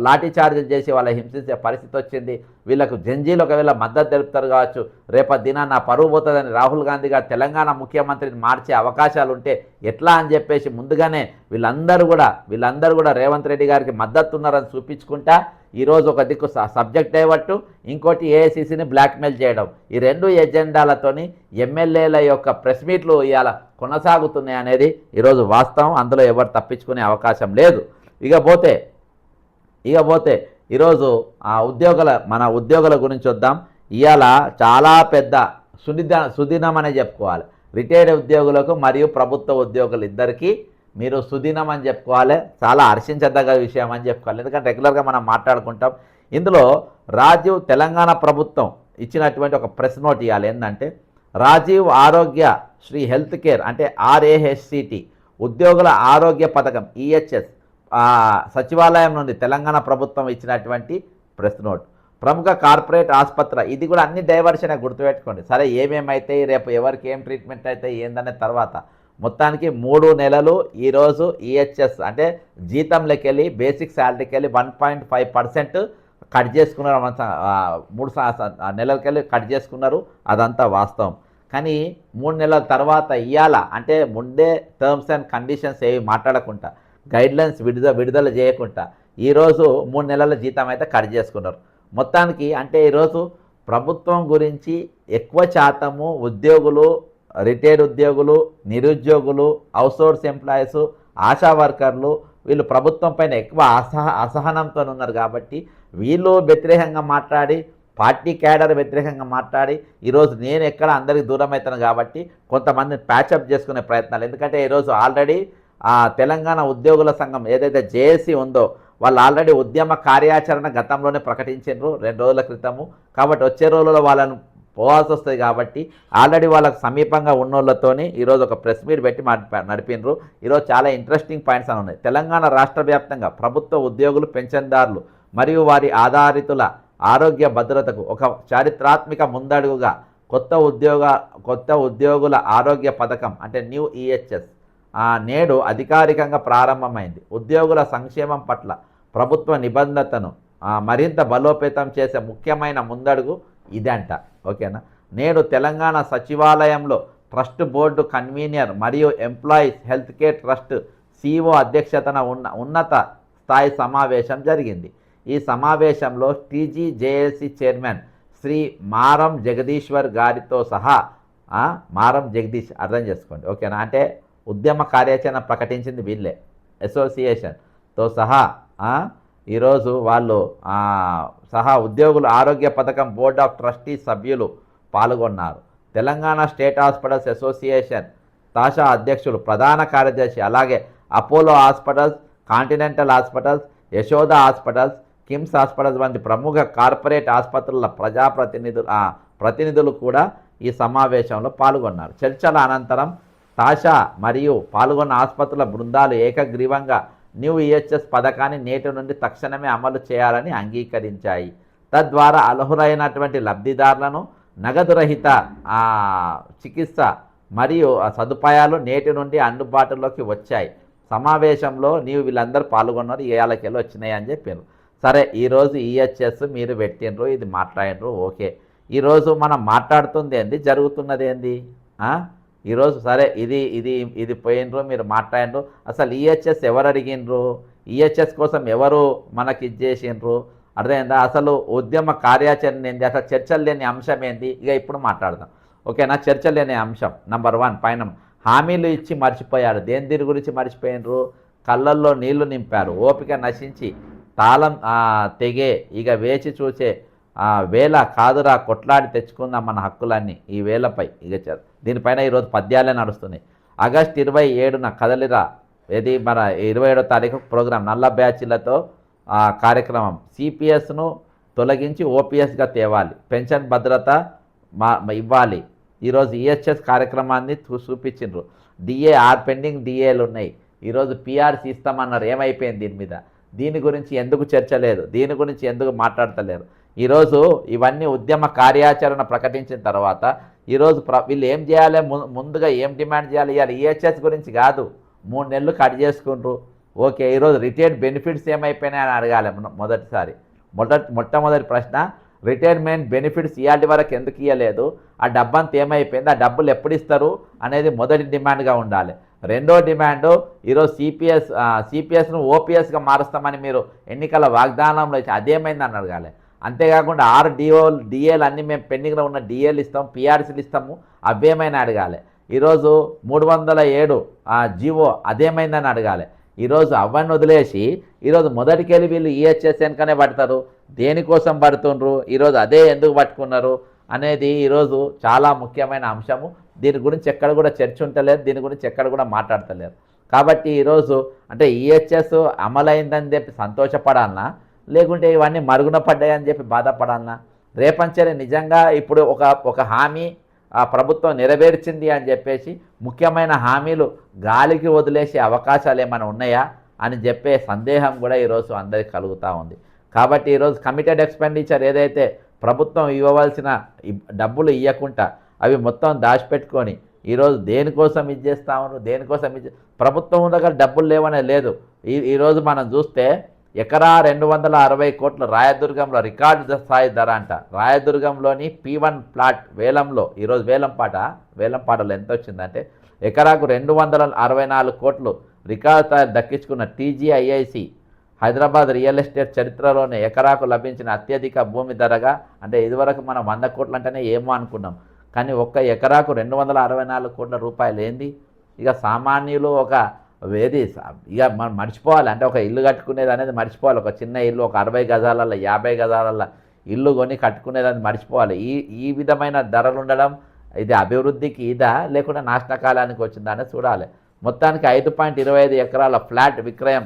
లాఠీ చార్జీలు చేసి వాళ్ళ హింసించే పరిస్థితి వచ్చింది. వీళ్ళకు జంజీలు ఒకవేళ మద్దతు తెలుపుతారు కావచ్చు. రేపటి దినాన నా పరువు పోతుందని రాహుల్ గాంధీ గారు తెలంగాణ ముఖ్యమంత్రిని మార్చే అవకాశాలు ఉంటే ఎట్లా అని చెప్పేసి ముందుగానే వీళ్ళందరూ కూడా రేవంత్ రెడ్డి గారికి మద్దతు ఉన్నారని చూపించుకుంటా ఈరోజు ఒక దిక్కు సబ్జెక్ట్ అయ్యబట్టు, ఇంకోటి ఏఐసీసీని బ్లాక్మెయిల్ చేయడం, ఈ రెండు ఎజెండాలతోని ఎమ్మెల్యేల యొక్క ప్రెస్ మీట్లు ఇవాళ కొనసాగుతున్నాయి అనేది ఈరోజు వాస్తవం. అందులో ఎవరు తప్పించుకునే అవకాశం లేదు. ఇకపోతే ఈరోజు మన ఉద్యోగుల గురించి వద్దాం. ఇవాళ చాలా పెద్ద సుదినం అనే చెప్పుకోవాలి. రిటైర్డ్ ఉద్యోగులకు మరియు ప్రభుత్వ ఉద్యోగులు ఇద్దరికీ మీరు సుదినం అని చెప్పుకోవాలి. చాలా హర్షించదగ్గ విషయం అని చెప్పుకోవాలి. ఎందుకంటే రెగ్యులర్గా మనం మాట్లాడుకుంటాం. ఇందులో రాజీవ్ తెలంగాణ ప్రభుత్వం ఇచ్చినటువంటి ఒక ప్రెస్ నోట్ ఇవ్వాలి. ఏంటంటే రాజీవ్ ఆరోగ్య శ్రీ హెల్త్ కేర్ అంటే RAHCT ఉద్యోగుల ఆరోగ్య పథకం EHS సచివాలయం నుండి తెలంగాణ ప్రభుత్వం ఇచ్చినటువంటి ప్రెస్ నోట్. ప్రముఖ కార్పొరేట్ ఆసుపత్రి, ఇది కూడా అన్ని డైవర్షన్ గుర్తుపెట్టుకోండి. సరే ఏమేమైతే రేపు ఎవరికి ఏం ట్రీట్మెంట్ అయితే ఏందనే తర్వాత మొత్తానికి 3 నెలలు ఈరోజు EHS అంటే జీతం లెక్కెళ్ళి బేసిక్ శాలరీకి వెళ్ళి 1.5% కట్ చేసుకున్నారు. 3 నెలలకెళ్ళి కట్ చేసుకున్నారు. అదంతా వాస్తవం. కానీ 3 నెలల తర్వాత ఇవాళ అంటే ముందే టర్మ్స్ అండ్ కండిషన్స్ ఏవి మాట్లాడకుండా గైడ్లైన్స్ విడుదల చేయకుండా ఈరోజు 3 నెలల జీతం అయితే కట్ చేసుకున్నారు. మొత్తానికి అంటే ఈరోజు ప్రభుత్వం గురించి ఎక్కువ శాతము ఉద్యోగులు, రిటైర్డ్ ఉద్యోగులు, నిరుద్యోగులు, అవుట్సోర్స్ ఎంప్లాయీస్, ఆశా వర్కర్లు వీళ్ళు ప్రభుత్వం పైన ఎక్కువ అసహనంతో ఉన్నారు. కాబట్టి వీళ్ళు వ్యతిరేకంగా మాట్లాడి, పార్టీ క్యాడర్ వ్యతిరేకంగా మాట్లాడి ఈరోజు నేను ఎక్కడ అందరికి దూరం అవుతాను కాబట్టి కొంతమందిని ప్యాచప్ చేసుకునే ప్రయత్నాలు. ఎందుకంటే ఈరోజు ఆల్రెడీ తెలంగాణ ఉద్యోగుల సంఘం ఏదైతే జేఏసీ ఉందో వాళ్ళు ఆల్రెడీ ఉద్యమ కార్యాచరణ గతంలోనే ప్రకటించారు 2 రోజుల క్రితము. కాబట్టి వచ్చే రోజుల్లో వాళ్ళను పోవాల్సి వస్తుంది. కాబట్టి ఆల్రెడీ వాళ్ళకు సమీపంగా ఉన్నోళ్ళతోని ఈరోజు ఒక ప్రెస్ మీట్ పెట్టి నడిపినరు. ఈరోజు చాలా ఇంట్రెస్టింగ్ పాయింట్స్ అని ఉన్నాయి. తెలంగాణ రాష్ట్ర వ్యాప్తంగా ప్రభుత్వ ఉద్యోగులు, పెన్షన్దారులు మరియు వారి ఆధారితుల ఆరోగ్య భద్రతకు ఒక చారిత్రాత్మక ముందడుగుగా కొత్త ఉద్యోగుల ఆరోగ్య పథకం అంటే న్యూ EHS నేడు అధికారికంగా ప్రారంభమైంది. ఉద్యోగుల సంక్షేమం పట్ల ప్రభుత్వ నిబంధనను మరింత బలోపేతం చేసే ముఖ్యమైన ముందడుగు ఇదంట. ఓకేనా. నేడు తెలంగాణ సచివాలయంలో ట్రస్ట్ బోర్డు కన్వీనర్ మరియు employees health care trust CEO అధ్యక్షతన ఉన్నత స్థాయి సమావేశం జరిగింది. ఈ సమావేశంలో TGJAC చైర్మన్ శ్రీ మారం జగదీశ్వర్ గారితో సహా మారం జగదీష్ అర్థం చేసుకోండి. ఓకేనా. అంటే ఉద్యమ కార్యాచరణ ప్రకటించింది వీళ్ళే, అసోసియేషన్తో సహా ఈరోజు వాళ్ళు ఉద్యోగుల ఆరోగ్య పథకం బోర్డ్ ఆఫ్ ట్రస్టీ సభ్యులు పాల్గొన్నారు. తెలంగాణ స్టేట్ హాస్పిటల్స్ అసోసియేషన్ తాషా అధ్యక్షులు, ప్రధాన కార్యదర్శి, అలాగే Apollo hospitals, continental hospitals, Yashoda hospitals, KIMS hospitals వంటి ప్రముఖ కార్పొరేట్ ఆసుపత్రుల ప్రతినిధులు కూడా ఈ సమావేశంలో పాల్గొన్నారు. చర్చల అనంతరం తాషా మరియు పాల్గొన్న ఆసుపత్రుల బృందాలు ఏకగ్రీవంగా న్యూ EHS పథకాన్ని నేటి నుండి తక్షణమే అమలు చేయాలని అంగీకరించాయి. తద్వారా అర్హులైనటువంటి లబ్ధిదారులను నగదు రహిత చికిత్స మరియు సదుపాయాలు నేటి నుండి అందుబాటులోకి వచ్చాయి. సమావేశంలో వీళ్ళందరూ పాల్గొన్నారు, ఏళ్ళకెళ్ళి వచ్చినాయి అని చెప్పారు. సరే ఈరోజు EHS మీరు పెట్టినరు, ఇది మాట్లాడినరు, ఓకే. ఈరోజు మనం మాట్లాడుతుంది ఏంది, జరుగుతున్నది ఏంది? ఈరోజు సరే ఇది పోయినరు, మీరు మాట్లాడినరు. అసలు EHS ఎవరు అడిగినరు? EHS కోసం ఎవరు మనకి ఇచ్చేసినరు? అర్థమైందా? అసలు ఉద్యమ కార్యాచరణ ఏంది? అసలు చర్చలు లేని అంశం ఏంది? ఇక ఇప్పుడు మాట్లాడదాం. ఓకేనా. చర్చలు లేని అంశం నంబర్ 1 పైన హామీలు ఇచ్చి మర్చిపోయారు. దీని గురించి మర్చిపోయినరు? కళ్ళల్లో నీళ్లు నింపారు, ఓపిక నశించి తాళం తెగే ఇక వేచి చూసే వేళ కాదురా, కొట్లాడి తెచ్చుకుందాం మన హక్కులన్నీ ఈ వేళపై. ఇక దీనిపైన ఈరోజు పద్యాలే నడుస్తున్నాయి. ఆగస్టు 27న కదలిరా, ఇది మన 27వ తారీఖు ప్రోగ్రాం నల్ల బ్యాచ్లతో కార్యక్రమం. CPSను తొలగించి OPSగా తేవాలి, పెన్షన్ భద్రత ఇవ్వాలి. ఈరోజు EHS కార్యక్రమాన్ని చూపించిండ్రు. పెండింగ్ DAలు ఉన్నాయి. ఈరోజు PRC ఇస్తామన్నారు, ఏమైపోయింది దీని గురించి ఎందుకు చర్చ లేదు? దీని గురించి ఎందుకు మాట్లాడతలేరు? ఈరోజు ఇవన్నీ ఉద్యమ కార్యాచరణ ప్రకటించిన తర్వాత ఈరోజు వీళ్ళు ఏం చేయాలి, ముందుగా ఏం డిమాండ్ చేయాలి? ఇవాళ EHS గురించి కాదు, 3 నెలలు కట్ చేసుకుంటారు. ఓకే, ఈరోజు రిటైర్డ్ బెనిఫిట్స్ ఏమైపోయినాయి అని అడగాలి మొదటిసారి. మొట్టమొదటి ప్రశ్న, రిటైర్మెంట్ బెనిఫిట్స్ ఇవాటి వరకు ఎందుకు ఇవ్వలేదు, ఆ డబ్బంతా ఏమైపోయింది, ఆ డబ్బులు ఎప్పుడు ఇస్తారు అనేది మొదటి డిమాండ్గా ఉండాలి. రెండో డిమాండు, ఈరోజు సిపిఎస్ను ఓపీఎస్గా మారుస్తామని మీరు ఎన్నికల వాగ్దానంలో ఇచ్చి అదేమైందని అడగాలి. అంతేకాకుండా 6 డిఏలు అన్నీ మేము పెండింగ్లో ఉన్న డిఏలు ఇస్తాం, పిఆర్సీలు ఇస్తాము, అవేమైనా అడగాలి. ఈరోజు 307 జీవో అదేమైందని అడగాలి. ఈరోజు అవన్నీ వదిలేసి ఈరోజు మొదటికెళ్ళి వీళ్ళు ఈహెచ్ఎస్ వెనుకనే పడతారు. దేనికోసం పడుతుండ్రు, ఈరోజు అదే ఎందుకు పట్టుకున్నారు అనేది ఈరోజు చాలా ముఖ్యమైన అంశము. దీని గురించి ఎక్కడ కూడా చర్చ ఉంటలేదు, దీని గురించి ఎక్కడ కూడా మాట్లాడతలేరు. కాబట్టి ఈరోజు అంటే ఈహెచ్ఎస్ అమలైందని చెప్పి సంతోషపడాలన్నా, లేకుంటే ఇవన్నీ మరుగున పడ్డాయని చెప్పి బాధపడాలన్నా? రేపంచని నిజంగా ఇప్పుడు ఒక హామీ ప్రభుత్వం నెరవేర్చింది అని చెప్పేసి ముఖ్యమైన హామీలు గాలికి వదిలేసే అవకాశాలు ఏమైనా ఉన్నాయా అని చెప్పే సందేహం కూడా ఈరోజు అందరికి కలుగుతూ ఉంది. కాబట్టి ఈరోజు కమిటెడ్ ఎక్స్పెండిచర్ ఏదైతే ప్రభుత్వం ఇవ్వవలసిన డబ్బులు ఇవ్వకుండా అవి మొత్తం దాచిపెట్టుకొని ఈరోజు దేనికోసం ఇది చేస్తా ఉన్నారు, దేనికోసం ప్రభుత్వం దగ్గర డబ్బులు లేవనే లేదు. ఈరోజు మనం చూస్తే ఎకరా 260 కోట్లు రాయదుర్గంలో రికార్డు స్థాయి ధర అంట. రాయదుర్గంలోని P1 ప్లాట్ వేలంలో ఈరోజు వేలంపాటలో ఎంత వచ్చిందంటే ఎకరాకు 264 కోట్లు రికార్డు స్థాయి దక్కించుకున్న TGIIC హైదరాబాద్ రియల్ ఎస్టేట్ చరిత్రలోనే ఎకరాకు లభించిన అత్యధిక భూమి ధరగా. అంటే ఇదివరకు మనం 100 కోట్లు అంటేనే ఏమో అనుకున్నాం, కానీ ఒక్క ఎకరాకు 264 కోట్ల రూపాయలు ఏంది? ఇక సామాన్యులు ఏది ఇక మనం మర్చిపోవాలి. అంటే ఒక ఇల్లు కట్టుకునేది అనేది మర్చిపోవాలి. ఒక చిన్న ఇల్లు ఒక 60 గజాలలో 50 గజాలలో ఇల్లు కొని కట్టుకునేదని మర్చిపోవాలి. ఈ విధమైన ధరలు ఉండడం ఇది అభివృద్ధికి ఇదా లేకుంటే నాశనకాలానికి వచ్చిందా అనేది చూడాలి. మొత్తానికి 5.25 ఎకరాల ఫ్లాట్ విక్రయం